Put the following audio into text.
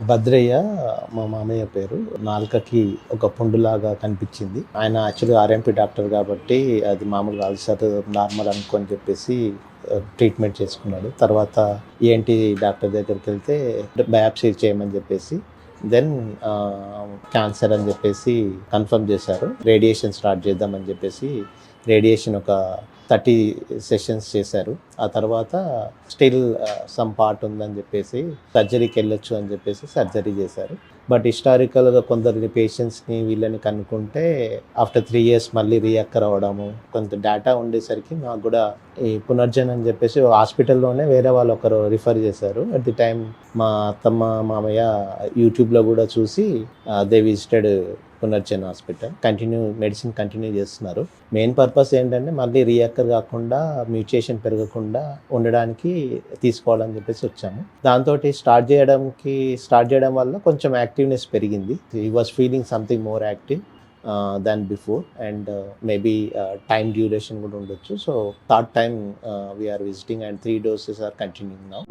భద్రయ్య మా మామయ్య పేరు. నాలుకకి ఒక పుండులాగా కనిపించింది. ఆయన యాక్చువల్గా ఆర్ఎంపీ డాక్టర్ కాబట్టి అది మామూలుగా అల్సర్ నార్మల్ అనుకొని చెప్పేసి ట్రీట్మెంట్ చేసుకున్నాడు. తర్వాత ఏంటి డాక్టర్ దగ్గరికి వెళ్తే బయాప్సీ చేయమని చెప్పేసి దెన్ క్యాన్సర్ అని చెప్పేసి కన్ఫర్మ్ చేశారు. రేడియేషన్ స్టార్ట్ చేద్దామని చెప్పేసి రేడియేషన్ ఒక 30 సెషన్స్ చేశారు. ఆ తర్వాత స్టిల్ సమ్ పార్ట్ ఉందని చెప్పేసి సర్జరీకి వెళ్ళొచ్చు అని చెప్పేసి సర్జరీ చేశారు. బట్ హిస్టారికల్గా కొందరిని పేషెంట్స్ని వీళ్ళని కనుక్కుంటే ఆఫ్టర్ 3 years మళ్ళీ రీఅక్కర్ అవ్వడము కొంత డేటా ఉండేసరికి మాకు కూడా ఈ పునర్జన్ అని చెప్పేసి హాస్పిటల్లోనే వేరే వాళ్ళు ఒకరు రిఫర్ చేశారు. అట్ ది టైం మా అత్తమ్మ మామయ్య యూట్యూబ్లో కూడా చూసి they visited పునర్జన్ hospital. Medicine continue చేస్తున్నారు. మెయిన్ పర్పస్ ఏంటంటే మళ్ళీ రీఅక్కర్ కాకుండా మ్యూటేషన్ పెరగకుండా ఉండడానికి తీసుకోవాలని చెప్పేసి వచ్చాము. దాంతో స్టార్ట్ చేయడం వల్ల కొంచెం యాక్టివ్నెస్ పెరిగింది. He was feeling something more active than before and maybe time duration కూడా ఉండొచ్చు. So third time we are visiting and 3 doses are continuing now.